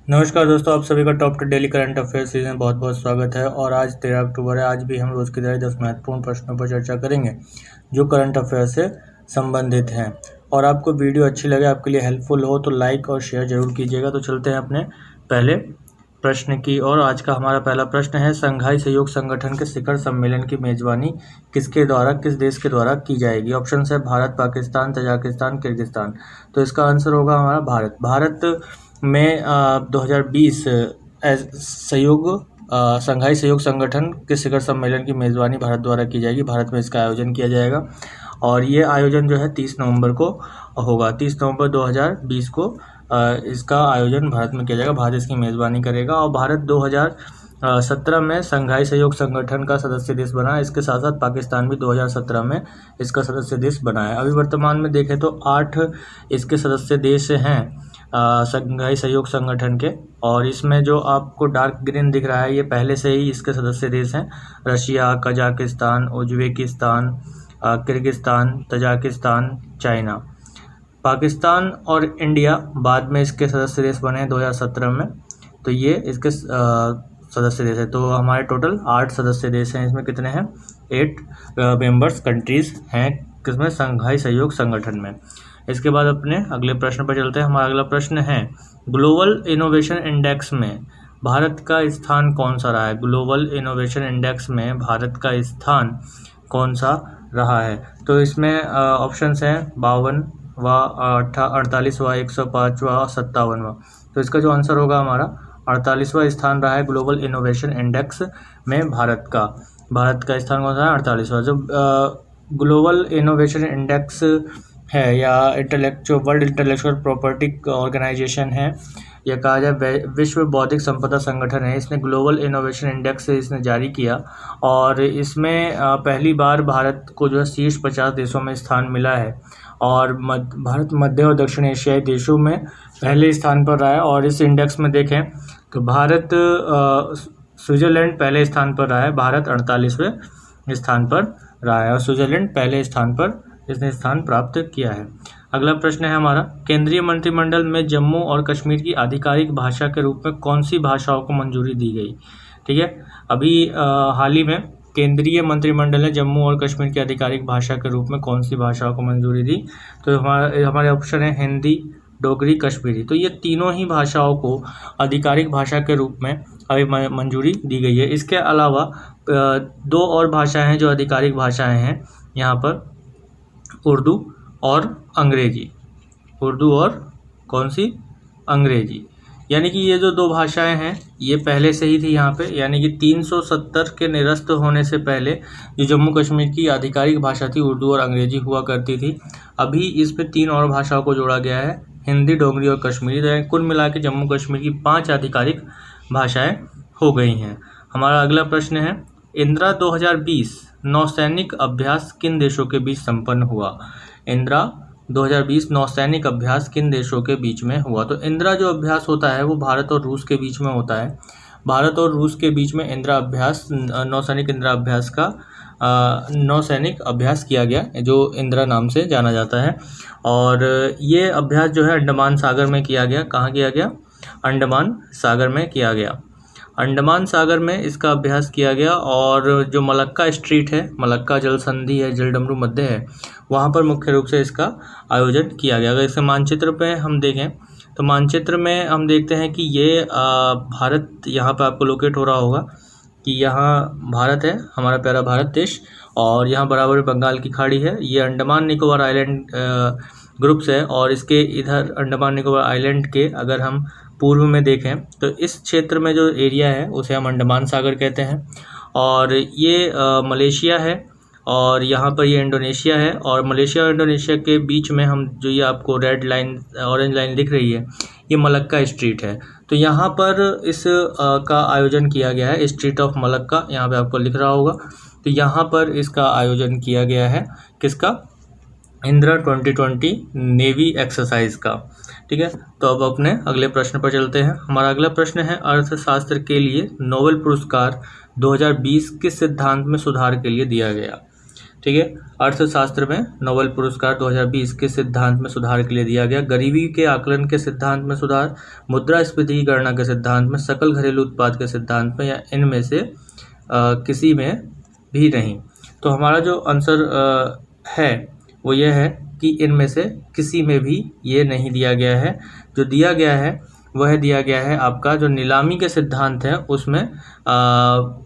नमस्कार दोस्तों, आप सभी का top 10 daily current affair series में बहुत बहुत स्वागत है। और आज 13 अक्टूबर है। आज भी हम रोज़ की तरह 10 महत्वपूर्ण प्रश्नों पर चर्चा करेंगे जो करंट अफेयर से संबंधित हैं। और आपको वीडियो अच्छी लगे, आपके लिए हेल्पफुल हो तो लाइक और शेयर जरूर कीजिएगा। तो चलते हैं अपने पहले प्रश्न की। और आज का हमारा पहला प्रश्न है, संघाई सहयोग संगठन के शिखर सम्मेलन की मेजबानी किस देश के द्वारा की जाएगी। ऑप्शन है भारत, पाकिस्तान, तजाकिस्तान, किर्गिस्तान। तो इसका आंसर होगा हमारा भारत। भारत में 2020 संघाई सहयोग संगठन के शिखर सम्मेलन की मेज़बानी भारत द्वारा की जाएगी। भारत में इसका आयोजन किया जाएगा और ये आयोजन जो है 30 नवंबर को होगा। 30 नवंबर 2020 को इसका आयोजन भारत में किया जाएगा। भारत इसकी मेज़बानी करेगा। और भारत 2017 में संघाई सहयोग संगठन का सदस्य देश बना है। इसके साथ साथ पाकिस्तान भी 2017 में इसका सदस्य देश बना है। अभी वर्तमान में देखें तो 8 इसके सदस्य देश हैं संघाई सहयोग संगठन के। और इसमें जो आपको डार्क ग्रीन दिख रहा है ये पहले से ही इसके सदस्य देश हैं। Russia, Kazakhstan, Uzbekistan, Kyrgyzstan, Tajikistan, China. Pakistan और इंडिया बाद में इसके सदस्य देश बने हैं 2017 में। तो ये इसके सदस्य देश है। तो हमारे टोटल 8 सदस्य देश हैं। इसमें कितने हैं? 8 मेंबर्स कंट्रीज़ हैं किसमें? संघाई सहयोग संगठन में। इसके बाद अपने अगले प्रश्न पर चलते हैं। हमारा अगला प्रश्न है, ग्लोबल इनोवेशन इंडेक्स में भारत का स्थान कौन सा रहा है? ग्लोबल इनोवेशन इंडेक्स में भारत का स्थान कौन सा रहा है? तो इसमें ऑप्शंस हैं 52 व 48वां, 105वां, 57वां। तो इसका जो आंसर होगा हमारा 48वां स्थान रहा है ग्लोबल इनोवेशन इंडेक्स में भारत का स्थान कौन सा है? 48वां। जो ग्लोबल इनोवेशन इंडेक्स है या वर्ल्ड इंटेलेक्चुअल प्रॉपर्टी ऑर्गेनाइजेशन है या कहा जाए विश्व बौद्धिक संपदा संगठन है, इसने ग्लोबल इनोवेशन इंडेक्स इसने जारी किया। और इसमें पहली बार भारत को जो है शीर्ष 50 देशों में स्थान मिला है। और भारत मध्य और दक्षिण एशियाई देशों में पहले स्थान पर रहा है। और इस इंडेक्स में देखें तो भारत स्विट्ज़रलैंड पहले स्थान पर रहा है। भारत 48वें स्थान पर रहा है और स्विट्ज़रलैंड पहले स्थान पर इसने स्थान प्राप्त किया है। अगला प्रश्न है हमारा, केंद्रीय मंत्रिमंडल में जम्मू और कश्मीर की आधिकारिक भाषा के रूप में कौन सी भाषाओं को मंजूरी दी गई? ठीक है, अभी हाल ही में केंद्रीय मंत्रिमंडल ने जम्मू और कश्मीर की आधिकारिक भाषा के रूप में कौन सी भाषाओं को मंजूरी दी? तो हमारे ऑप्शन है हिंदी, डोगरी, कश्मीरी। तो ये तीनों ही भाषाओं को आधिकारिक भाषा के रूप में अभी मंजूरी दी गई है। इसके अलावा 2 और भाषाएं हैं जो आधिकारिक भाषाएं हैं यहाँ पर, उर्दू और अंग्रेजी। उर्दू और कौन सी? अंग्रेजी। यानी कि ये जो 2 भाषाएं हैं ये पहले से ही थी यहाँ पे। यानी कि 370 के निरस्त होने से पहले जो जम्मू कश्मीर की आधिकारिक भाषा थी उर्दू और अंग्रेजी हुआ करती थी। अभी इस पे 3 और भाषाओं को जोड़ा गया है, हिंदी, डोगरी और कश्मीरी। तो कुल मिला के जम्मू कश्मीर की 5 आधिकारिक भाषाएं हो गई हैं। हमारा अगला प्रश्न है, इंदिरा 2020 नौसैनिक अभ्यास किन देशों के बीच संपन्न हुआ? इंदिरा 2020 नौसैनिक अभ्यास किन देशों के बीच में हुआ? तो इंदिरा जो अभ्यास होता है वो भारत और रूस के बीच में होता है। भारत और रूस के बीच में इंदिरा अभ्यास, नौसैनिक इंदिरा अभ्यास का नौसैनिक अभ्यास किया गया जो इंदिरा नाम से जाना जाता है। और ये अभ्यास जो है अंडमान सागर में किया गया। कहाँ किया गया? अंडमान सागर में किया गया। अंडमान सागर में इसका अभ्यास किया गया। और जो मलक्का स्ट्रीट है, मलक्का जल संधि है, जलडमरू मध्य है, वहाँ पर मुख्य रूप से इसका आयोजन किया गया। अगर इसके मानचित्र पे हम देखें तो मानचित्र में हम देखते हैं कि ये भारत यहाँ पे आपको लोकेट हो रहा होगा कि यहाँ भारत है, हमारा प्यारा भारत देश। और यहाँ बराबर बंगाल की खाड़ी है। ये अंडमान निकोबार आइलैंड ग्रुप्स है। और इसके इधर अंडमान निकोबार आइलैंड के अगर हम पूर्व में देखें तो इस क्षेत्र में जो एरिया है उसे हम अंडमान सागर कहते हैं। और ये मलेशिया है और यहाँ पर ये इंडोनेशिया है। और मलेशिया और इंडोनेशिया के बीच में हम जो ये आपको रेड लाइन, ऑरेंज लाइन दिख रही है, ये मलक्का स्ट्रीट है। तो यहाँ पर इस का आयोजन किया गया है, स्ट्रीट ऑफ मलक्का, यहाँ पे आपको लिख रहा होगा। तो यहाँ पर इसका आयोजन किया गया है किसका? इंदिरा 2020 नेवी एक्सरसाइज का। ठीक है, तो अब अपने अगले प्रश्न पर चलते हैं। हमारा अगला प्रश्न है, अर्थशास्त्र के लिए नोबेल पुरस्कार 2020 किस सिद्धांत में सुधार के लिए दिया गया? ठीक है। अर्थशास्त्र में नोबेल पुरस्कार 2020 के सिद्धांत में सुधार के लिए दिया गया। गरीबी के आकलन के सिद्धांत में सुधार, मुद्रास्फीति की गणना के सिद्धांत में, सकल घरेलू उत्पाद के सिद्धांत में, या इनमें से किसी में भी नहीं। तो हमारा जो आंसर है वो ये है कि इनमें से किसी में भी ये नहीं दिया गया है। जो दिया गया है वह दिया गया है आपका जो नीलामी के सिद्धांत है उसमें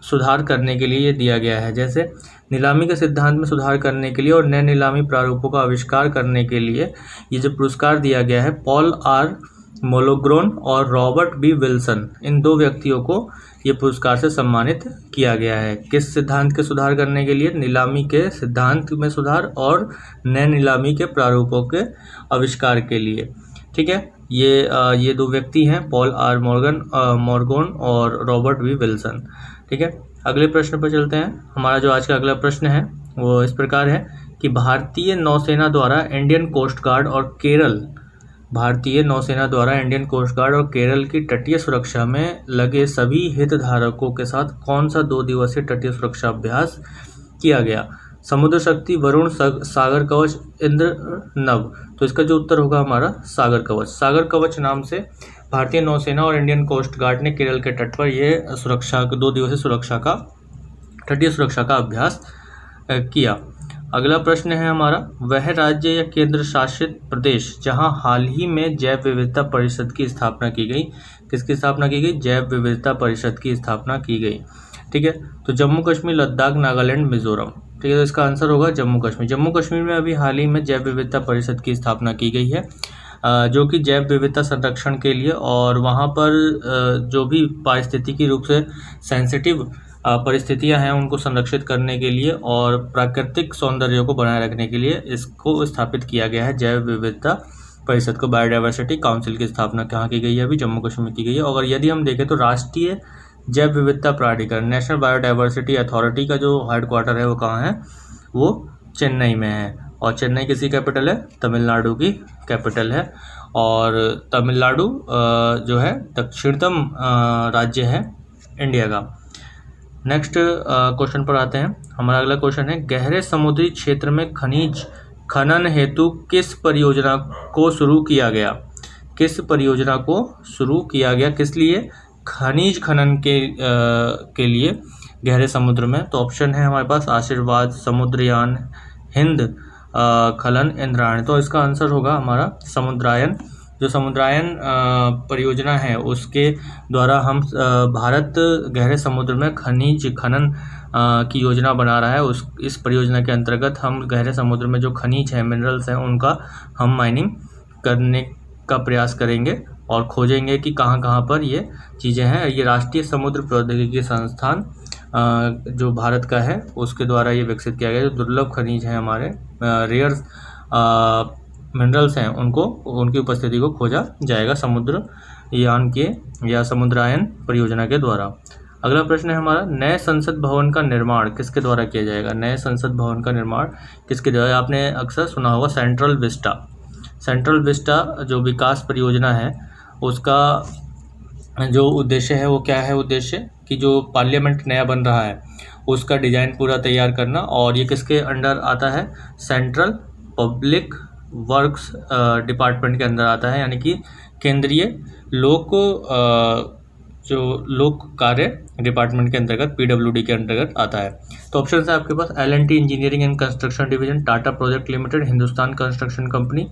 सुधार करने के लिए ये दिया गया है। जैसे नीलामी के सिद्धांत में सुधार करने के लिए और नए नीलामी प्रारूपों का आविष्कार करने के लिए ये जो पुरस्कार दिया गया है, पॉल आर मोलोग्रोन और रॉबर्ट बी विल्सन, इन दो व्यक्तियों को ये पुरस्कार से सम्मानित किया गया है। किस सिद्धांत के सुधार करने के लिए? नीलामी के सिद्धांत में सुधार और नए नीलामी के प्रारूपों के आविष्कार के लिए। ठीक है, ये दो व्यक्ति हैं, पॉल आर मोर्गन और रॉबर्ट बी विल्सन। ठीक है, अगले प्रश्न पर चलते हैं। हमारा जो आज का अगला प्रश्न है वो इस प्रकार है कि भारतीय नौसेना द्वारा इंडियन कोस्ट गार्ड और केरल की तटीय सुरक्षा में लगे सभी हितधारकों के साथ कौन सा 2 दिवसीय तटीय सुरक्षा अभ्यास किया गया? समुद्र शक्ति, वरुण, सागर कवच, इंद्रनभ। तो इसका जो उत्तर होगा हमारा सागर कवच। सागर कवच नाम से भारतीय नौसेना और इंडियन कोस्ट गार्ड ने केरल के तट पर यह 2 दिवसीय तटीय सुरक्षा का अभ्यास किया। अगला प्रश्न है हमारा, वह राज्य या केंद्र शासित प्रदेश जहां हाल ही में जैव विविधता परिषद की स्थापना की गई। किसकी स्थापना की गई? जैव विविधता परिषद की स्थापना की गई। ठीक है, तो जम्मू कश्मीर, लद्दाख, नागालैंड, मिजोरम। ठीक है, तो इसका आंसर होगा जम्मू कश्मीर। जम्मू कश्मीर में अभी हाल ही में जैव विविधता परिषद की स्थापना की गई है, जो कि जैव विविधता संरक्षण के लिए और वहाँ पर जो भी पारिस्थितिकी रूप से सेंसिटिव परिस्थितियां हैं उनको संरक्षित करने के लिए और प्राकृतिक सौंदर्य को बनाए रखने के लिए इसको स्थापित किया गया है, जैव विविधता परिषद को। बायोडाइवर्सिटी काउंसिल की स्थापना कहाँ की गई है? अभी जम्मू कश्मीर की गई है। और यदि हम देखें तो राष्ट्रीय जैव विविधता प्राधिकरण, नेशनल बायोडाइवर्सिटी अथॉरिटी का जो हेडक्वार्टर है वो कहाँ है? वो चेन्नई में है। और चेन्नई किसी कैपिटल है? तमिलनाडु की कैपिटल है। और तमिलनाडु जो है दक्षिणतम राज्य है इंडिया का। नेक्स्ट क्वेश्चन पर आते हैं। हमारा अगला क्वेश्चन है, गहरे समुद्री क्षेत्र में खनिज खनन हेतु किस परियोजना को शुरू किया गया? किस परियोजना को शुरू किया गया? किस लिए? खनिज खनन के लिए गहरे समुद्र में। तो ऑप्शन है हमारे पास आशीर्वाद, समुद्रयान, हिंद खलन, इंद्रायण। तो इसका आंसर होगा हमारा समुद्रायन। जो समुद्रायन परियोजना है उसके द्वारा हम भारत गहरे समुद्र में खनिज खनन की योजना बना रहा है। इस परियोजना के अंतर्गत हम गहरे समुद्र में जो खनिज है, मिनरल्स हैं, उनका हम माइनिंग करने का प्रयास करेंगे और खोजेंगे कि कहाँ कहाँ पर ये चीज़ें हैं। ये राष्ट्रीय समुद्र प्रौद्योगिकी संस्थान जो भारत का है उसके द्वारा ये विकसित किया गया। जो दुर्लभ खनिज हैं हमारे, रेयर मिनरल्स हैं, उनकी उपस्थिति को खोजा जाएगा समुद्रयान के या समुद्रायन परियोजना के द्वारा। अगला प्रश्न है हमारा, नए संसद भवन का निर्माण किसके द्वारा किया जाएगा? नए संसद भवन का निर्माण किसके द्वारा? आपने अक्सर सुना होगा सेंट्रल विस्टा जो विकास परियोजना है उसका जो उद्देश्य है वो क्या है? उद्देश्य कि जो पार्लियामेंट नया बन रहा है उसका डिज़ाइन पूरा तैयार करना। और ये किसके अंडर आता है? सेंट्रल पब्लिक वर्क्स डिपार्टमेंट के अंदर आता है, यानी कि केंद्रीय लोक कार्य डिपार्टमेंट के अंतर्गत, PWD के अंतर्गत आता है। तो ऑप्शन है आपके पास L&T engineering and construction division, Tata project limited, Hindustan construction company,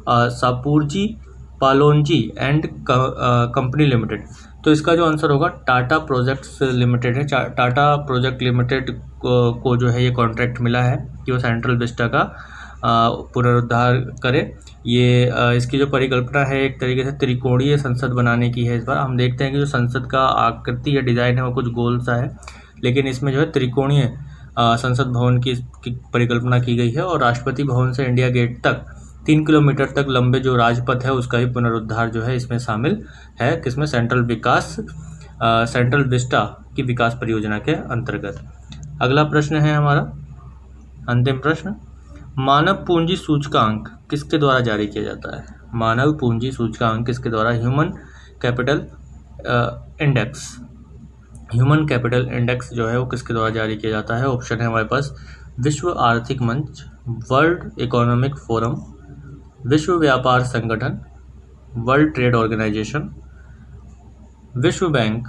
Shapoorji Pallonji and company limited. तो इसका जो आंसर होगा टाटा प्रोजेक्ट्स लिमिटेड है। टाटा प्रोजेक्ट लिमिटेड को जो है ये कॉन्ट्रैक्ट मिला है कि वो सेंट्रल विस्टा का पुनरुद्धार करे। ये इसकी जो परिकल्पना है एक तरीके से त्रिकोणीय संसद बनाने की है। इस बार हम देखते हैं कि जो संसद का आकृति या डिज़ाइन है वो कुछ गोल सा है, लेकिन इसमें जो है त्रिकोणीय संसद भवन की परिकल्पना की गई है। और राष्ट्रपति भवन से इंडिया गेट तक 3 किलोमीटर तक लंबे जो राजपथ है उसका ही पुनरुद्धार जो है इसमें शामिल है। किसमें? सेंट्रल विस्टा की विकास परियोजना के अंतर्गत। अगला प्रश्न है हमारा अंतिम प्रश्न, मानव पूंजी सूचकांक किसके द्वारा जारी किया जाता है? मानव पूंजी सूचकांक किसके द्वारा? ह्यूमन कैपिटल इंडेक्स जो है वो किसके द्वारा जारी किया जाता है? ऑप्शन है हमारे पास विश्व आर्थिक मंच, वर्ल्ड इकोनॉमिक फोरम, विश्व व्यापार संगठन, वर्ल्ड ट्रेड ऑर्गेनाइजेशन, विश्व बैंक,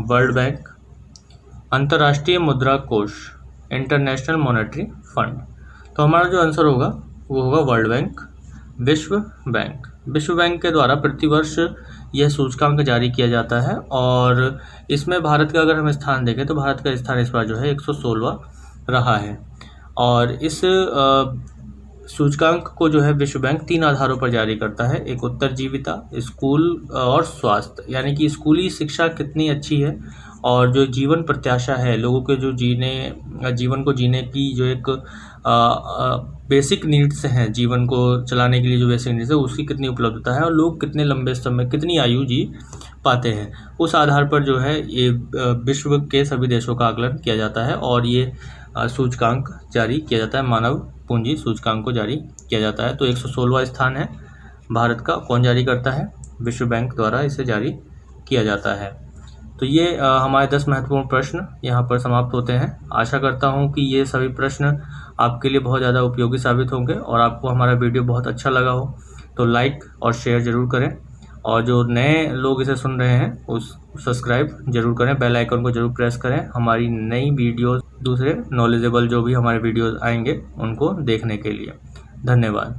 वर्ल्ड बैंक, अंतर्राष्ट्रीय मुद्रा कोष, इंटरनेशनल मॉनेटरी फंड। तो हमारा जो आंसर होगा वो होगा वर्ल्ड बैंक, विश्व बैंक। विश्व बैंक के द्वारा प्रतिवर्ष यह सूचकांक जारी किया जाता है और इसमें भारत का अगर हम स्थान देखें तो भारत का स्थान इस बार जो है 116वां रहा है। और इस सूचकांक को जो है विश्व बैंक 3 आधारों पर जारी करता है। एक उत्तरजीविता, स्कूल और स्वास्थ्य, यानी कि स्कूली शिक्षा कितनी अच्छी है और जो जीवन प्रत्याशा है लोगों के, जो जीवन को जीने की जो एक बेसिक नीड्स हैं, जीवन को चलाने के लिए जो बेसिक नीड्स है उसकी कितनी उपलब्धता है और लोग कितने लंबे समय कितनी आयु जी पाते हैं, उस आधार पर जो है ये विश्व के सभी देशों का आकलन किया जाता है और ये सूचकांक जारी किया जाता है, मानव पूंजी सूचकांक को जारी किया जाता है। तो 116वां स्थान है भारत का। कौन जारी करता है? विश्व बैंक द्वारा इसे जारी किया जाता है। तो ये हमारे 10 महत्वपूर्ण प्रश्न यहाँ पर समाप्त होते हैं। आशा करता हूँ कि ये सभी प्रश्न आपके लिए बहुत ज़्यादा उपयोगी साबित होंगे और आपको हमारा वीडियो बहुत अच्छा लगा हो तो लाइक और शेयर ज़रूर करें और जो नए लोग इसे सुन रहे हैं उस सब्सक्राइब जरूर करें, बेल आइकन को जरूर प्रेस करें हमारी नई वीडियोस, दूसरे नॉलेजेबल जो भी हमारे वीडियोस आएंगे उनको देखने के लिए। धन्यवाद।